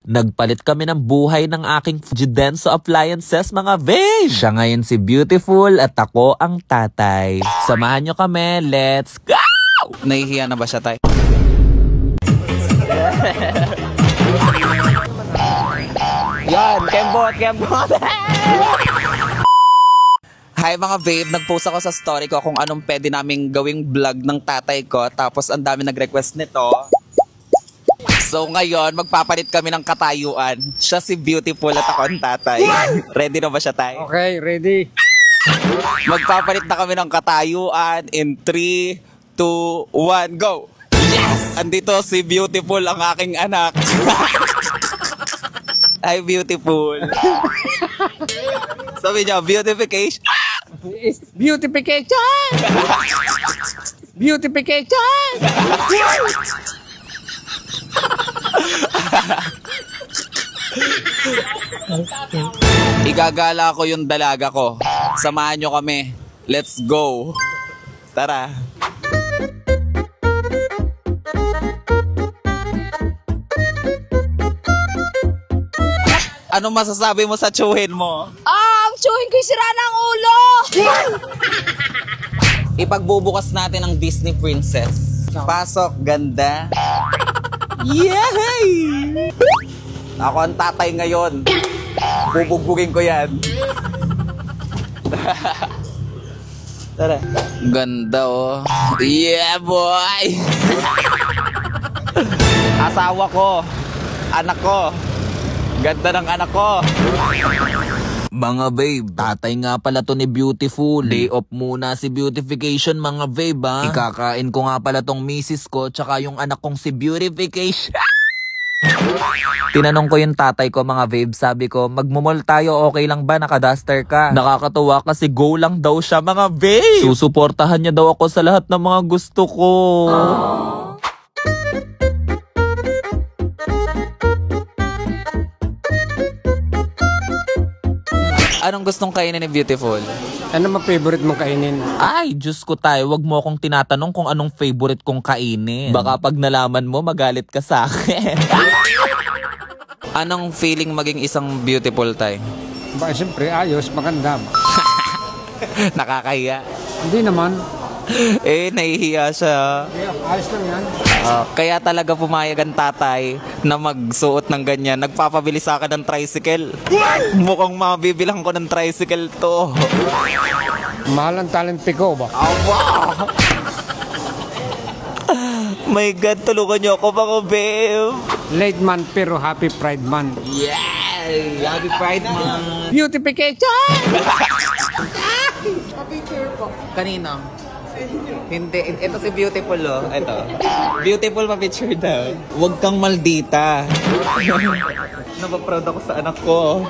Nagpalit kami ng buhay ng aking Fujidenso appliances, mga babe. Siya ngayon si Beautiful at ako ang tatay. Samahan nyo kami, let's go! Nahihiya na ba siya, tay? Yan, kembot! Hi mga babe, nag-post ako sa story ko kung anong pwede naming gawing vlog ng tatay ko. Tapos ang dami nag-request nito. So ngayon, magpapalit kami ng katayuan. Siya si Beautiful at ako ang tatay. Ready na ba siya, tay? Okay, ready. Magpapalit na kami ng katayuan in 3, 2, 1, go! Yes! Andito si Beautiful, ang aking anak. Hi, Beautiful. Sabi niya, beautification. Beautification! Beautification! Igagala ko yung dalaga ko. Samahan nyo kami. Let's go. Tara. Anong masasabi mo sa tsuhin mo? Ang tsuhin ko'y sira ng ulo! Ipagbubukas natin ang Disney Princess. Pasok, ganda. Yay! Ako ang tatay ngayon. Bubugbugin ko yan. Tara. Ganda oh. Yeah boy! Asawa ko. Anak ko. Ganda ng anak ko. Mga babe, tatay nga pala to ni Beautiful. Day off muna si Beautification, mga babe, ha? Ikakain ko nga pala tong misis ko, tsaka yung anak kong si Beautification. Tinanong ko yung tatay ko, mga babe, sabi ko, magmumol tayo, okay lang ba? Nakaduster ka? Nakakatuwa kasi go lang daw siya, mga babe. Susuportahan niya daw ako sa lahat ng mga gusto ko. Anong gustong kainin ni Beautiful? Ano mga favorite mong kainin? Ay, Diyos ko tayo, wag mo akong tinatanong kung anong favorite kong kainin. Baka pag nalaman mo, magalit ka sa akin. Anong feeling maging isang beautiful tay? Ba, siyempre, ayos, maganda. Nakakahiya. Hindi naman. Eh, nahihiya siya. Ayos lang yan. Kaya talaga pumayag ang tatay na magsuot ng ganyan. Nagpapabili sa akin ng tricycle. Mukhang mabibilang ko ng tricycle to. Mahal ang talent ko ba? Awa! My God, tulungan niyo ako mga babe. Late man pero happy pride man. Yeah! Happy Pride Month! Beautification! Kanino? Hindi, ito si Beautiful oh. Ito. Beautiful pa-picture daw. Huwag kang maldita. Napaproud ako sa anak ko.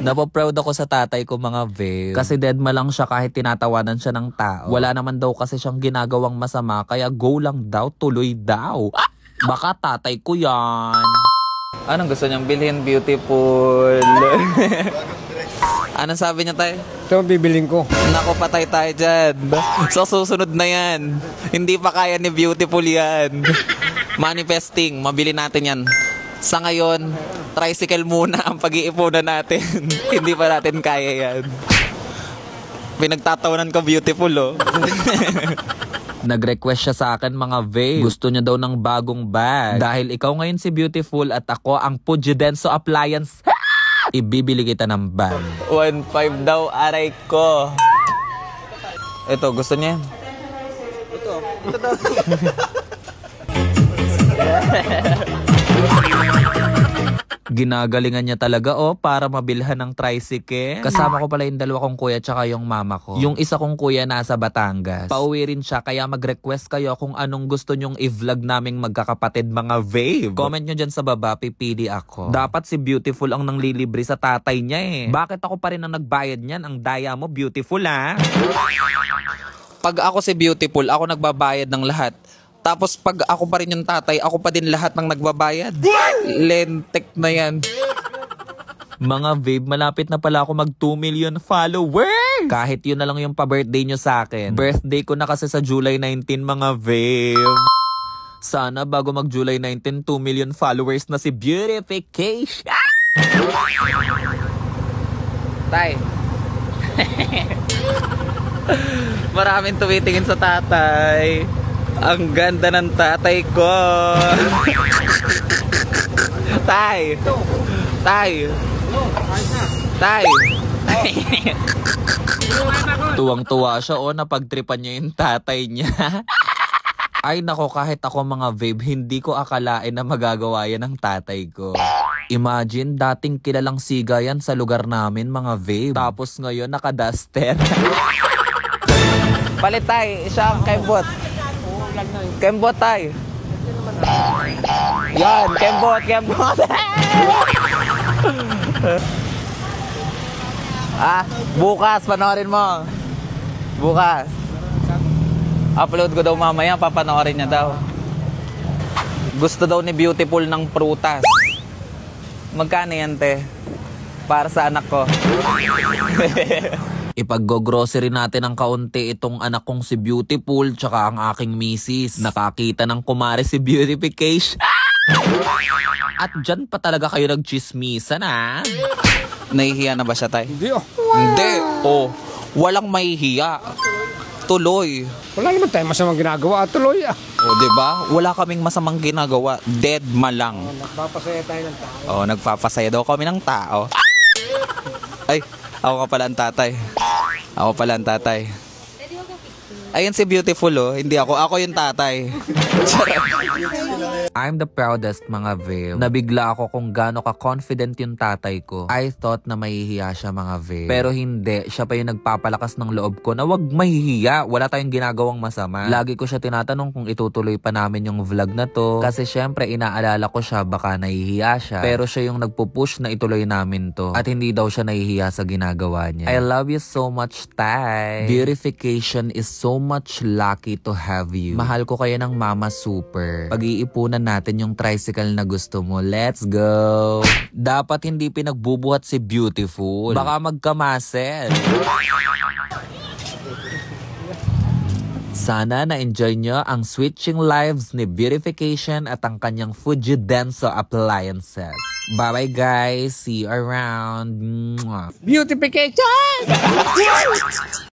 Napaproud ako sa tatay ko, mga babe. Kasi deadma lang siya kahit tinatawanan siya ng tao. Wala naman daw kasi siyang ginagawang masama, kaya go lang daw, tuloy daw. Baka tatay ko yan. Anong gusto niyang bilhin, Beautiful? Anong sabi niya tayo? Ito bibiling ko. Naku, patay tayo dyan. Sa susunod na yan. Hindi pa kaya ni Beautiful yan. Manifesting, mabili natin yan. Sa ngayon, tricycle muna ang pag-iipunan natin. Hindi pa natin kaya yan. Pinagtatawanan ko, Beautiful oh. Nag-request siya sa akin, mga babe. Gusto niya daw ng bagong bag. Dahil ikaw ngayon si Beautiful at ako ang Fujidenso appliance. Ibibili kita ng bag. 1.5 daw, aray ko. Ito, gusto niya? Ito daw. Ginagalingan niya talaga para mabilhan ng tricycle. Kasama ko pala yung dalawa kong kuya tsaka yung mama ko. Yung isa kong kuya nasa Batangas. Pauwi rin siya, kaya mag-request kayo kung anong gusto nyong i-vlog naming magkakapatid, mga babe. Comment nyo dyan sa baba, pipili ako. Dapat si Beautiful ang nanglilibre sa tatay niya eh. Bakit ako pa rin ang nagbayad niyan? Ang daya mo, Beautiful ha? Pag ako si Beautiful, ako nagbabayad ng lahat. Tapos pag ako pa rin yung tatay, ako pa din lahat ng nagbabayad. Lentek na yan. Mga babe, malapit na pala ako mag 2 million followers. Kahit yun na lang yung pa-birthday nyo sa akin. Birthday ko na kasi sa July 19, mga babe. Sana bago mag July 19, 2 million followers na si Beautification. Tay. Maraming tumitingin sa tatay. Ang ganda ng tatay ko. Tay. Tay. Tay. Tuwang-tuwa siya napagtripan niya yung tatay niya. Ay nako, kahit ako mga babe, hindi ko akalain na magagawa yan ng tatay ko. Imagine, dating kilalang siga yan sa lugar namin mga babe. Tapos ngayon naka-duster. Palit tay, siya ang kembot. Kembot tay. Yan, kembot. Bukas panoorin mo. Bukas. Upload ko daw mamaya, papanoorin niya daw. Gusto daw ni Beautiful ng prutas. Magkano yan, te? Para sa anak ko. Ipag-grocery natin ng kaunti itong anak kong si Beautiful tsaka ang aking misis. Nakakita ng kumare si Beautification. At dyan pa talaga kayo nagchismisan Nahihiya na ba siya, tay? Hindi Hindi. Walang mahihiya. Tuloy. Wala naman tayo masamang ginagawa. Tuloy Diba? Wala kaming masamang ginagawa. Dead malang. Nagpapasaya tayo ng tao. Nagpapasaya daw kami ng tao. Ay, ako ka pala ang tatay. Ayun si Beautiful hindi ako. Ako yung tatay. I'm the proudest mga babe. Nabigla ako kung gaano ka-confident yung tatay ko. I thought na mahihiya siya mga babe. Pero hindi, siya pa yung nagpapalakas ng loob ko na wag mahihiya. Wala tayong ginagawang masama. Lagi ko siya tinatanong kung itutuloy pa namin yung vlog na to. Kasi syempre inaalala ko siya baka nahihiya siya. Pero siya yung nagpupush na ituloy namin to. At hindi daw siya nahihiya sa ginagawa niya. I love you so much, Tay. Beautification is so much lucky to have you. Mahal ko kayo ng Mama Super. Pag-iipunan natin yung tricycle na gusto mo. Let's go! Dapat hindi pinagbubuhat si Beautiful. Baka magkamasel. Sana na-enjoy nyo ang switching lives ni Beautification at ang kanyang Fuji Denso appliances. Bye-bye guys! See you around! Beautification!